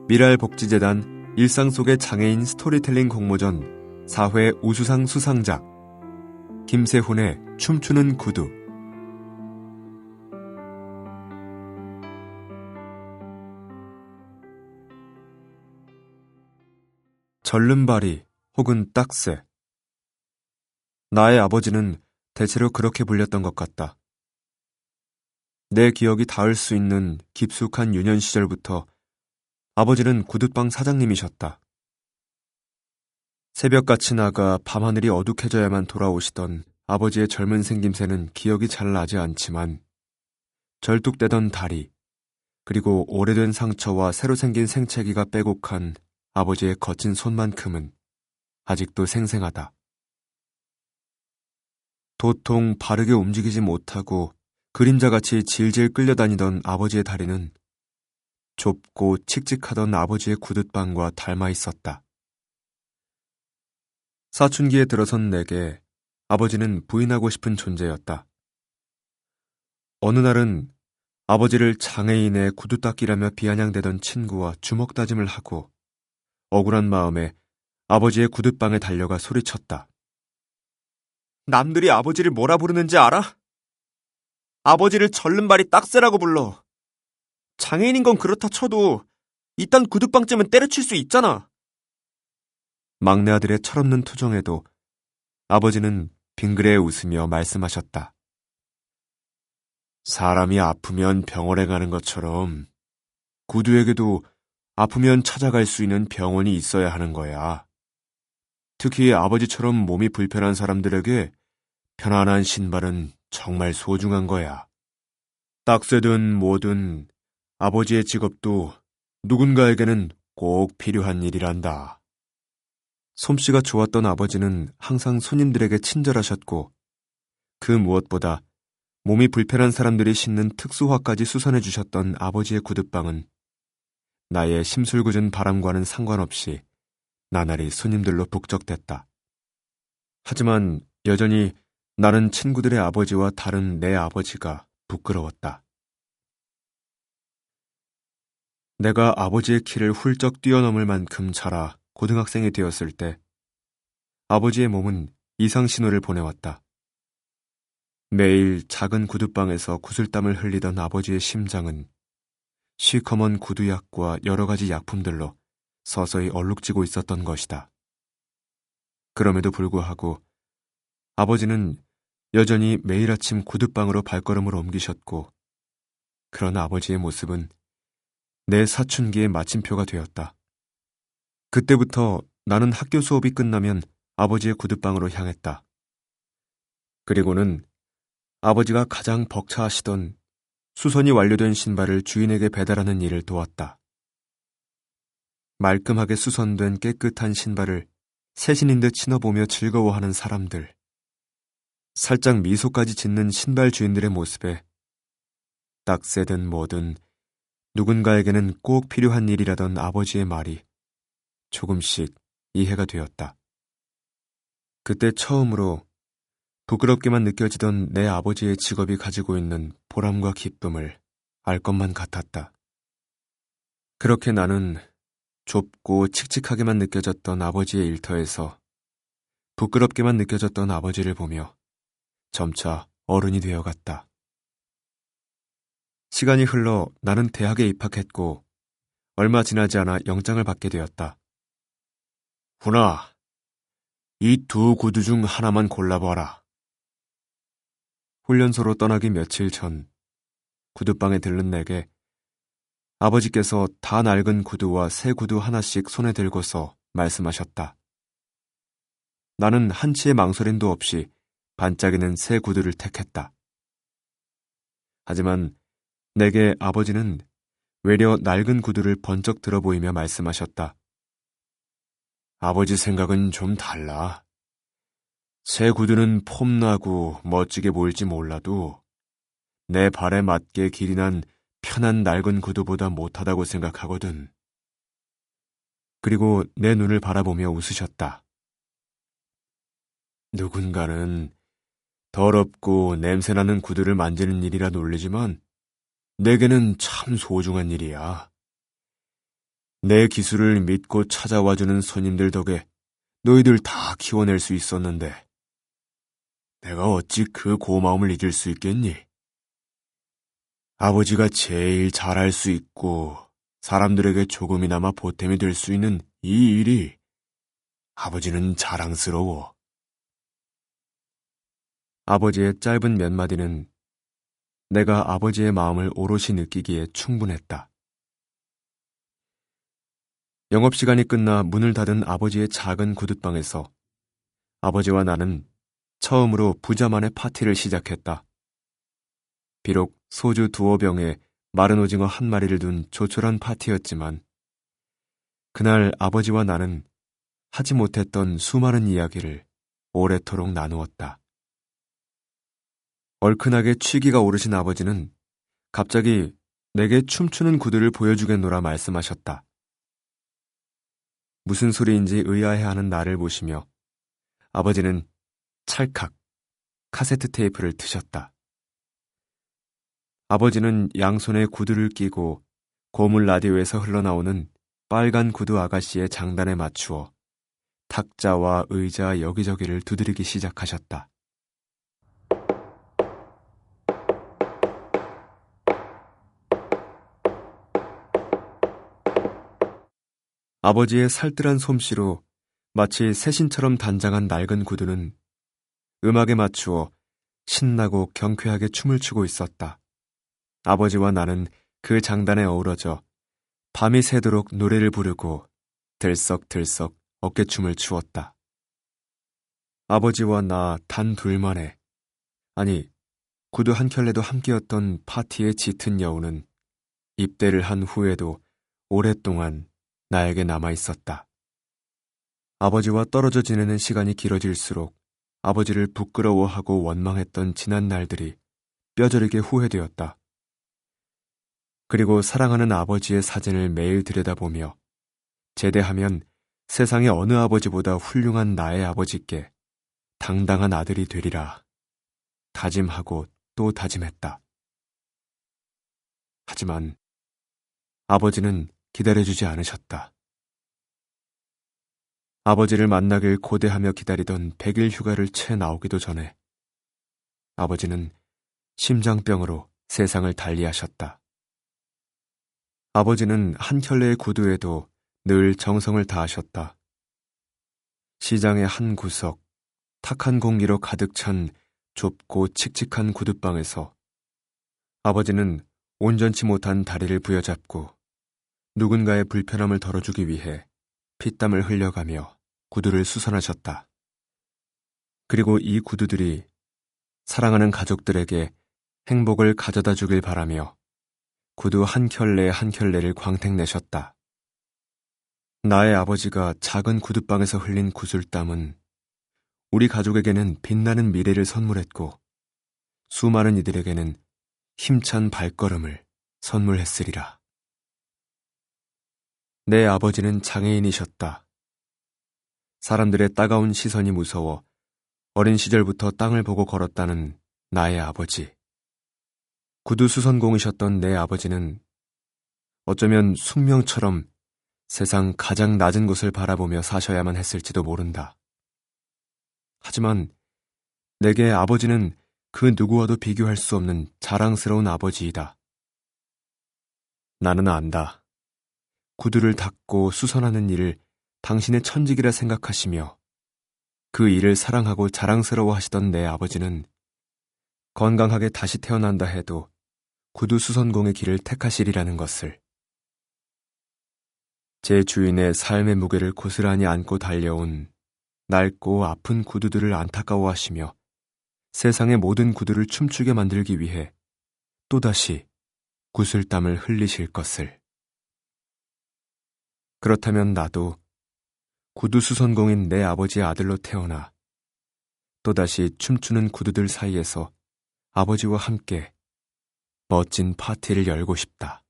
미랄복지재단 일상 속의 장애인 스토리텔링 공모전 4회 우수상 수상작 김세훈의 춤추는 구두. 절름발이 혹은 딱새. 나의 아버지는 대체로 그렇게 불렸던 것 같다. 내 기억이 닿을 수 있는 깊숙한 유년 시절부터 아버지는 구둣방 사장님이셨다. 새벽같이 나가 밤하늘이 어둑해져야만 돌아오시던 아버지의 젊은 생김새는 기억이 잘 나지 않지만 절뚝대던 다리, 그리고 오래된 상처와 새로 생긴 생채기가 빼곡한 아버지의 거친 손만큼은 아직도 생생하다. 도통 바르게 움직이지 못하고 그림자같이 질질 끌려다니던 아버지의 다리는 좁고 칙칙하던 아버지의 구둣방과 닮아 있었다. 사춘기에 들어선 내게 아버지는 부인하고 싶은 존재였다. 어느 날은 아버지를 장애인의 구두닦이라며 비아냥대던 친구와 주먹다짐을 하고 억울한 마음에 아버지의 구둣방에 달려가 소리쳤다. 남들이 아버지를 뭐라 부르는지 알아? 아버지를 절름발이 딱새라고 불러. 장애인인 건 그렇다 쳐도 이딴 구둣방쯤은 때려칠 수 있잖아. 막내 아들의 철없는 투정에도 아버지는 빙그레 웃으며 말씀하셨다. 사람이 아프면 병원에 가는 것처럼 구두에게도 아프면 찾아갈 수 있는 병원이 있어야 하는 거야. 특히 아버지처럼 몸이 불편한 사람들에게 편안한 신발은 정말 소중한 거야. 딱새든 뭐든 아버지의 직업도 누군가에게는 꼭 필요한 일이란다. 솜씨가 좋았던 아버지는 항상 손님들에게 친절하셨고 그 무엇보다 몸이 불편한 사람들이 신는 특수화까지 수선해 주셨던 아버지의 구둣방은 나의 심술궂은 바람과는 상관없이 나날이 손님들로 북적댔다. 하지만 여전히 나는 친구들의 아버지와 다른 내 아버지가 부끄러웠다. 내가 아버지의 키를 훌쩍 뛰어넘을 만큼 자라 고등학생이 되었을 때 아버지의 몸은 이상신호를 보내왔다. 매일 작은 구둣방에서 구슬땀을 흘리던 아버지의 심장은 시커먼 구두약과 여러 가지 약품들로 서서히 얼룩지고 있었던 것이다. 그럼에도 불구하고 아버지는 여전히 매일 아침 구둣방으로 발걸음을 옮기셨고 그런 아버지의 모습은 내 사춘기의 마침표가 되었다. 그때부터 나는 학교 수업이 끝나면 아버지의 구둣방으로 향했다. 그리고는 아버지가 가장 벅차하시던 수선이 완료된 신발을 주인에게 배달하는 일을 도왔다. 말끔하게 수선된 깨끗한 신발을 새신인 듯 신어보며 즐거워하는 사람들, 살짝 미소까지 짓는 신발 주인들의 모습에 딱새든 뭐든 누군가에게는 꼭 필요한 일이라던 아버지의 말이 조금씩 이해가 되었다. 그때 처음으로 부끄럽게만 느껴지던 내 아버지의 직업이 가지고 있는 보람과 기쁨을 알 것만 같았다. 그렇게 나는 좁고 칙칙하게만 느껴졌던 아버지의 일터에서 부끄럽게만 느껴졌던 아버지를 보며 점차 어른이 되어갔다. 시간이 흘러 나는 대학에 입학했고 얼마 지나지 않아 영장을 받게 되었다. 훈아, 이 두 구두 중 하나만 골라봐라. 훈련소로 떠나기 며칠 전 구둣방에 들른 내게 아버지께서 다 낡은 구두와 새 구두 하나씩 손에 들고서 말씀하셨다. 나는 한치의 망설임도 없이 반짝이는 새 구두를 택했다. 하지만 내게 아버지는 외려 낡은 구두를 번쩍 들어 보이며 말씀하셨다. 아버지 생각은 좀 달라. 새 구두는 폼나고 멋지게 보일지 몰라도 내 발에 맞게 길이 난 편한 낡은 구두보다 못하다고 생각하거든. 그리고 내 눈을 바라보며 웃으셨다. 누군가는 더럽고 냄새나는 구두를 만지는 일이라 놀리지만 내게는 참 소중한 일이야. 내 기술을 믿고 찾아와주는 손님들 덕에 너희들 다 키워낼 수 있었는데 내가 어찌 그 고마움을 잊을 수 있겠니? 아버지가 제일 잘할 수 있고 사람들에게 조금이나마 보탬이 될 수 있는 이 일이 아버지는 자랑스러워. 아버지의 짧은 몇 마디는 내가 아버지의 마음을 오롯이 느끼기에 충분했다. 영업시간이 끝나 문을 닫은 아버지의 작은 구둣방에서 아버지와 나는 처음으로 부자만의 파티를 시작했다. 비록 소주 2-5병에 마른 오징어 1마리를 둔 조촐한 파티였지만 그날 아버지와 나는 하지 못했던 수많은 이야기를 오래도록 나누었다. 얼큰하게 취기가 오르신 아버지는 갑자기 내게 춤추는 구두를 보여주겠노라 말씀하셨다. 무슨 소리인지 의아해하는 나를 보시며 아버지는 찰칵 카세트 테이프를 트셨다. 아버지는 양손에 구두를 끼고 고물 라디오에서 흘러나오는 빨간 구두 아가씨의 장단에 맞추어 탁자와 의자 여기저기를 두드리기 시작하셨다. 아버지의 살뜰한 솜씨로 마치 새신처럼 단장한 낡은 구두는 음악에 맞추어 신나고 경쾌하게 춤을 추고 있었다. 아버지와 나는 그 장단에 어우러져 밤이 새도록 노래를 부르고 들썩들썩 어깨춤을 추었다. 아버지와 나 단 둘만의, 아니 구두 한 켤레도 함께였던 파티의 짙은 여우는 입대를 한 후에도 오랫동안 나에게 남아있었다. 아버지와 떨어져 지내는 시간이 길어질수록 아버지를 부끄러워하고 원망했던 지난 날들이 뼈저리게 후회되었다. 그리고 사랑하는 아버지의 사진을 매일 들여다보며 제대하면 세상의 어느 아버지보다 훌륭한 나의 아버지께 당당한 아들이 되리라 다짐하고 또 다짐했다. 하지만 아버지는 기다려주지 않으셨다. 아버지를 만나길 고대하며 기다리던 100일 휴가를 채 나오기도 전에 아버지는 심장병으로 세상을 달리하셨다. 아버지는 한 켤레의 구두에도 늘 정성을 다하셨다. 시장의 한 구석, 탁한 공기로 가득 찬 좁고 칙칙한 구둣방에서 아버지는 온전치 못한 다리를 부여잡고 누군가의 불편함을 덜어주기 위해 피땀을 흘려가며 구두를 수선하셨다. 그리고 이 구두들이 사랑하는 가족들에게 행복을 가져다 주길 바라며 구두 한 켤레 한 켤레를 광택내셨다. 나의 아버지가 작은 구둣방에서 흘린 구슬땀은 우리 가족에게는 빛나는 미래를 선물했고 수많은 이들에게는 힘찬 발걸음을 선물했으리라. 내 아버지는 장애인이셨다. 사람들의 따가운 시선이 무서워 어린 시절부터 땅을 보고 걸었다는 나의 아버지. 구두 수선공이셨던 내 아버지는 어쩌면 숙명처럼 세상 가장 낮은 곳을 바라보며 사셔야만 했을지도 모른다. 하지만 내게 아버지는 그 누구와도 비교할 수 없는 자랑스러운 아버지이다. 나는 안다. 구두를 닦고 수선하는 일을 당신의 천직이라 생각하시며 그 일을 사랑하고 자랑스러워 하시던 내 아버지는 건강하게 다시 태어난다 해도 구두 수선공의 길을 택하시리라는 것을. 제 주인의 삶의 무게를 고스란히 안고 달려온 낡고 아픈 구두들을 안타까워하시며 세상의 모든 구두를 춤추게 만들기 위해 또다시 구슬땀을 흘리실 것을. 그렇다면 나도 구두 수선공인 내 아버지의 아들로 태어나 또다시 춤추는 구두들 사이에서 아버지와 함께 멋진 파티를 열고 싶다.